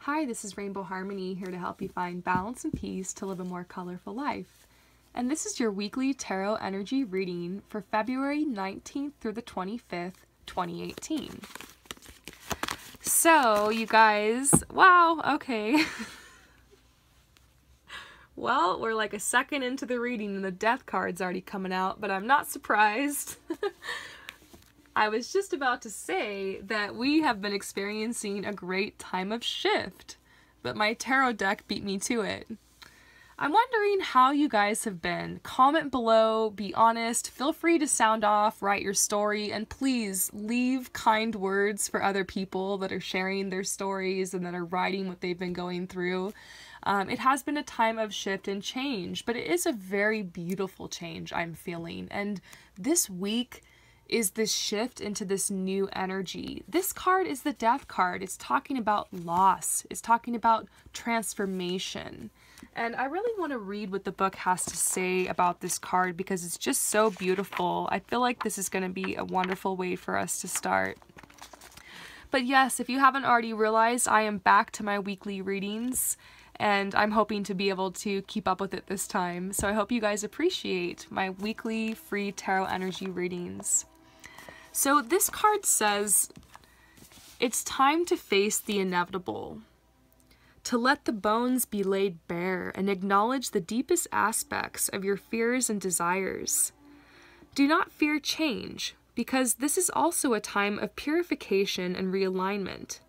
Hi, this is Rainbow Harmony, here to help you find balance and peace to live a more colorful life. And this is your weekly tarot energy reading for February 19th through the 25th, 2018. So, you guys, wow, okay. Well, we're like a second into the reading and the death card's already coming out, but I'm not surprised. I was just about to say that we have been experiencing a great time of shift, but my tarot deck beat me to it. I'm wondering how you guys have been. Comment below, be honest, feel free to sound off, write your story, and please leave kind words for other people that are sharing their stories and that are writing what they've been going through. It has been a time of shift and change, but it is a very beautiful change I'm feeling, and this week is this shift into this new energy. This card is the Death card. It's talking about loss. It's talking about transformation. And I really want to read what the book has to say about this card because it's just so beautiful. I feel like this is going to be a wonderful way for us to start. But yes, if you haven't already realized, I am back to my weekly readings, and I'm hoping to be able to keep up with it this time. So I hope you guys appreciate my weekly free tarot energy readings. So this card says, it's time to face the inevitable, to let the bones be laid bare and acknowledge the deepest aspects of your fears and desires. Do not fear change, because this is also a time of purification and realignment.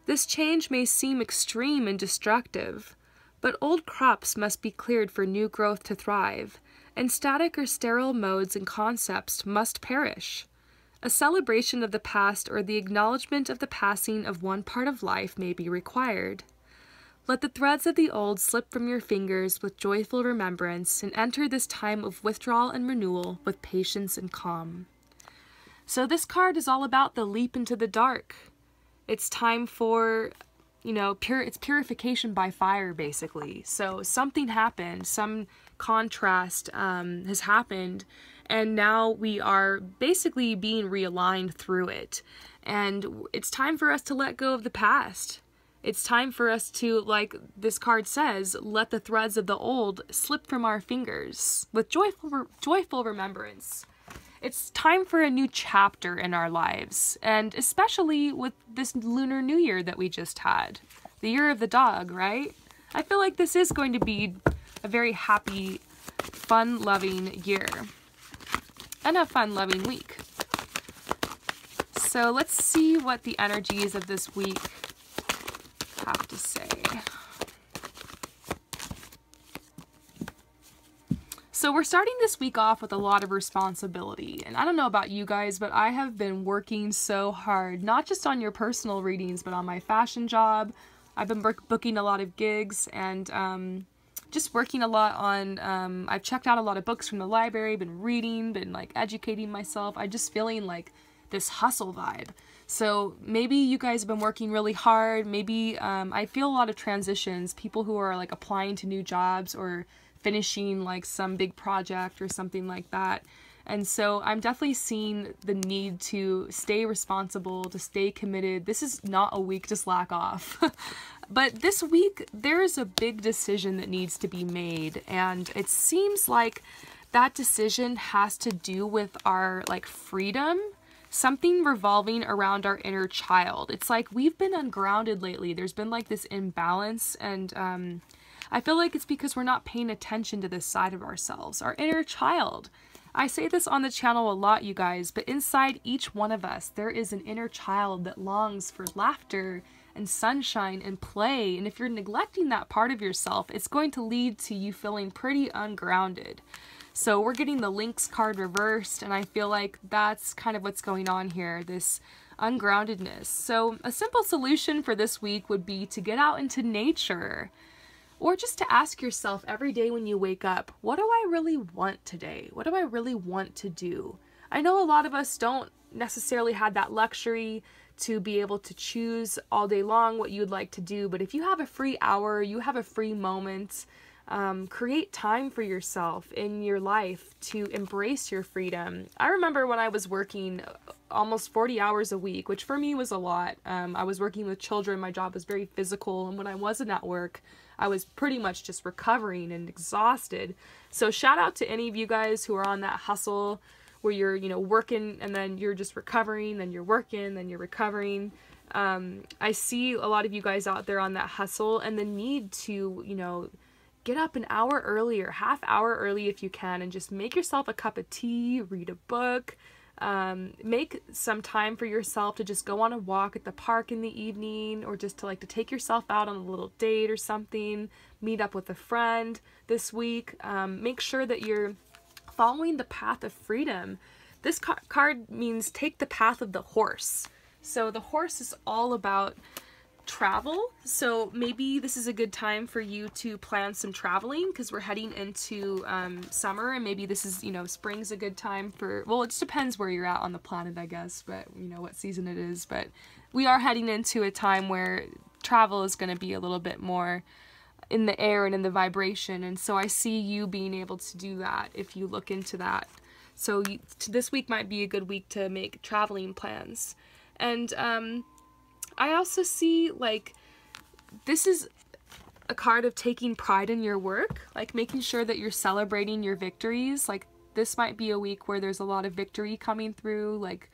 This change may seem extreme and destructive, but old crops must be cleared for new growth to thrive, and static or sterile modes and concepts must perish. A celebration of the past or the acknowledgement of the passing of one part of life may be required. Let the threads of the old slip from your fingers with joyful remembrance and enter this time of withdrawal and renewal with patience and calm. So this card is all about the leap into the dark. It's time for, it's purification by fire, basically. So something happened, some contrast has happened, and now we are basically being realigned through it. And it's time for us to let go of the past. It's time for us to, like this card says, let the threads of the old slip from our fingers with joyful remembrance. It's time for a new chapter in our lives, and especially with this Lunar New Year that we just had. The Year of the Dog, right? I feel like this is going to be a very happy, fun-loving year. And a fun-loving week. So let's see what the energies of this week have to say. So we're starting this week off with a lot of responsibility, and I don't know about you guys, but I have been working so hard, not just on your personal readings, but on my fashion job. I've been booking a lot of gigs, and just working a lot on, I've checked out a lot of books from the library, been reading, been like educating myself. I'm just feeling like this hustle vibe. So maybe you guys have been working really hard. Maybe I feel a lot of transitions, people who are like applying to new jobs or finishing like some big project or something like that. And so I'm definitely seeing the need to stay responsible, to stay committed. This is not a week to slack off. But this week, there's a big decision that needs to be made. And it seems like that decision has to do with our like freedom, something revolving around our inner child. It's like we've been ungrounded lately. There's been like this imbalance, and I feel like it's because we're not paying attention to this side of ourselves, our inner child. I say this on the channel a lot, you guys, but inside each one of us, there is an inner child that longs for laughter and sunshine and play. And if you're neglecting that part of yourself, it's going to lead to you feeling pretty ungrounded. So we're getting the Lynx card reversed, and I feel like that's kind of what's going on here, this ungroundedness. So a simple solution for this week would be to get out into nature. Or just to ask yourself every day when you wake up, what do I really want today? What do I really want to do? I know a lot of us don't necessarily have that luxury to be able to choose all day long what you'd like to do, but if you have a free hour, you have a free moment, create time for yourself in your life to embrace your freedom. I remember when I was working almost 40 hours a week, which for me was a lot. I was working with children. My job was very physical. And when I wasn't at work, I was pretty much just recovering and exhausted. So shout out to any of you guys who are on that hustle where you're, you know, working and then you're just recovering, then you're working, then you're recovering. I see a lot of you guys out there on that hustle and the need to, you know, get up an hour early or half hour early if you can and just make yourself a cup of tea, read a book, make some time for yourself to just go on a walk at the park in the evening, or just to like to take yourself out on a little date or something, meet up with a friend this week. Make sure that you're following the path of freedom. This card means take the path of the horse. So the horse is all about travel. So maybe this is a good time for you to plan some traveling, because we're heading into summer, and maybe this is, you know, spring's a good time for, well, it just depends where you're at on the planet, I guess, but you know what season it is. But we are heading into a time where travel is going to be a little bit more in the air and in the vibration, and so I see you being able to do that if you look into that. So this week might be a good week to make traveling plans. And I also see, like, this is a card of taking pride in your work, like making sure that you're celebrating your victories. Like, this might be a week where there's a lot of victory coming through, like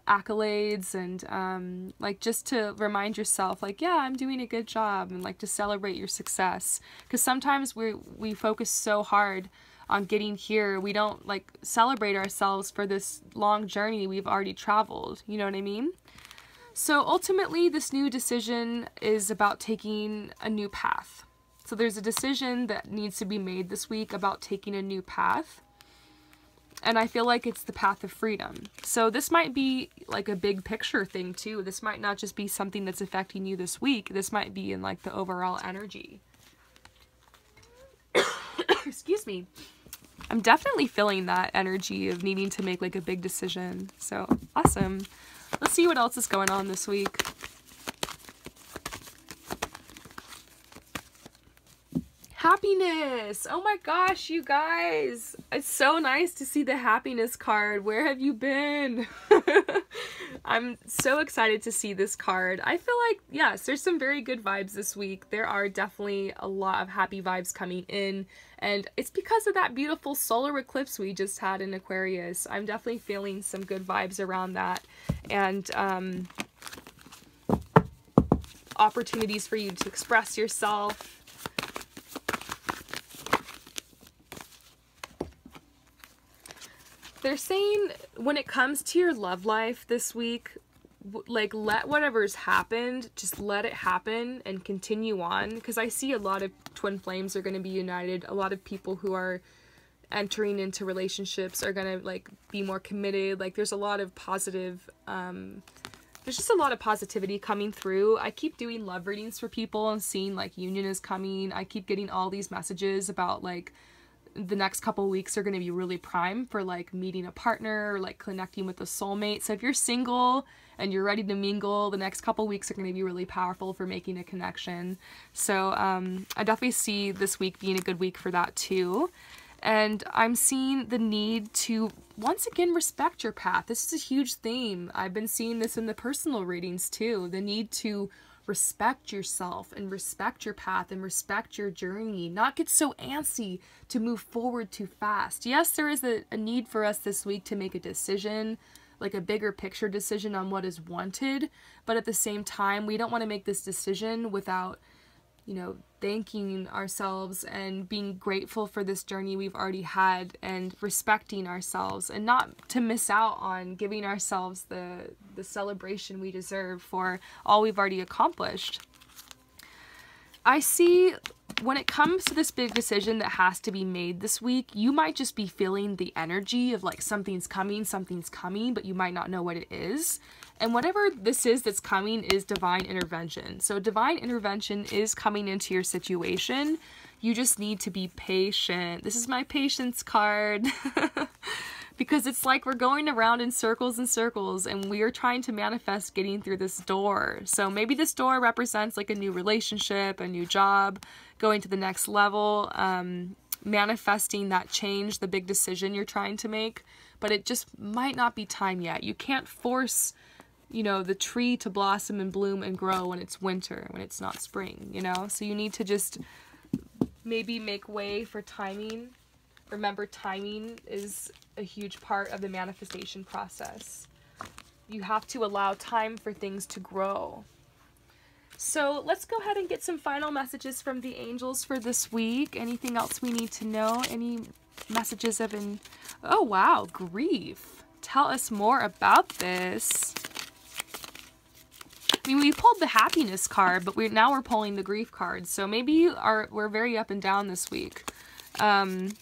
accolades, and like just to remind yourself, like, yeah, I'm doing a good job, and like to celebrate your success. Because sometimes we focus so hard on getting here, we don't like celebrate ourselves for this long journey we've already traveled, you know what I mean? So ultimately, this new decision is about taking a new path. So there's a decision that needs to be made this week about taking a new path. And I feel like it's the path of freedom. So this might be like a big picture thing too. This might not just be something that's affecting you this week. This might be in like the overall energy. Excuse me. I'm definitely feeling that energy of needing to make like a big decision. So awesome. Let's see what else is going on this week. Happiness! Oh my gosh, you guys! It's so nice to see the happiness card. Where have you been? I'm so excited to see this card. I feel like, yes, there's some very good vibes this week. There are definitely a lot of happy vibes coming in, and it's because of that beautiful solar eclipse we just had in Aquarius. I'm definitely feeling some good vibes around that, and opportunities for you to express yourself. They're saying when it comes to your love life this week, like, let whatever's happened, just let it happen and continue on. Because I see a lot of twin flames are going to be united. A lot of people who are entering into relationships are going to, like, be more committed. Like, there's a lot of positive, there's just a lot of positivity coming through. I keep doing love readings for people and seeing, like, union is coming. I keep getting all these messages about, like, the next couple weeks are going to be really prime for like meeting a partner or like connecting with a soulmate. So if you're single and you're ready to mingle, the next couple weeks are going to be really powerful for making a connection. So I definitely see this week being a good week for that too. And I'm seeing the need to once again respect your path. This is a huge theme. I've been seeing this in the personal readings too. The need to respect yourself and respect your path and respect your journey, not get so antsy to move forward too fast. Yes, there is a need for us this week to make a decision, like a bigger picture decision on what is wanted, but at the same time, we don't want to make this decision without, you know, thanking ourselves and being grateful for this journey we've already had and respecting ourselves, and not to miss out on giving ourselves the celebration we deserve for all we've already accomplished. I see when it comes to this big decision that has to be made this week, you might just be feeling the energy of like something's coming, but you might not know what it is. And whatever this is that's coming is divine intervention. So divine intervention is coming into your situation. You just need to be patient. This is my patience card. Because it's like we're going around in circles and circles, and we are trying to manifest getting through this door. So maybe this door represents like a new relationship, a new job, going to the next level. manifesting that change, the big decision you're trying to make, but it just might not be time yet. You can't force, you know, the tree to blossom and bloom and grow when it's winter, when it's not spring, you know? So you need to just maybe make way for timing. Remember, timing is a huge part of the manifestation process. You have to allow time for things to grow. So let's go ahead and get some final messages from the angels for this week. Anything else we need to know? Any messages of oh wow, grief. Tell us more about this. I mean, we pulled the happiness card, but now we're pulling the grief card. So maybe we're very up and down this week. I'm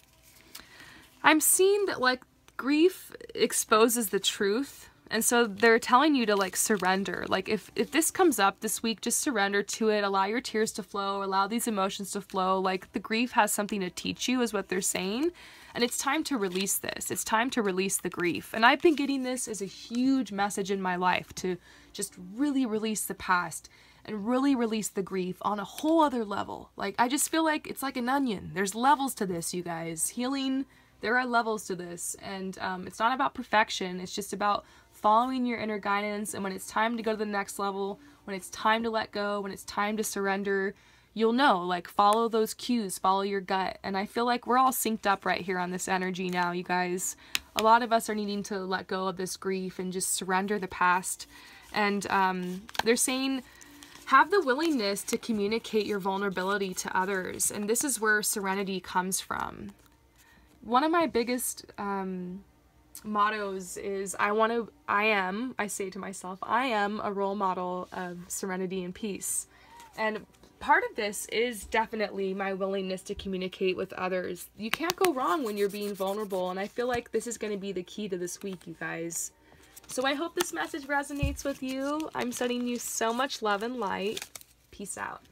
seeing that, like, grief exposes the truth. And so they're telling you to, like, surrender. Like, if this comes up this week, just surrender to it. Allow your tears to flow. Allow these emotions to flow. Like, the grief has something to teach you, is what they're saying. And it's time to release this. It's time to release the grief. And I've been getting this as a huge message in my life, to just really release the past and really release the grief on a whole other level. Like, I just feel like it's like an onion. There's levels to this, you guys. Healing, there are levels to this. And it's not about perfection. It's just about following your inner guidance, and when it's time to go to the next level, when it's time to let go, when it's time to surrender, you'll know, like, follow those cues, follow your gut. And I feel like we're all synced up right here on this energy now, you guys. A lot of us are needing to let go of this grief and just surrender the past. And they're saying, have the willingness to communicate your vulnerability to others. And this is where serenity comes from. One of my biggest mottos is I say to myself, I am a role model of serenity and peace. And part of this is definitely my willingness to communicate with others. You can't go wrong when you're being vulnerable, and I feel like this is going to be the key to this week, you guys. So I hope this message resonates with you. I'm sending you so much love and light. Peace out.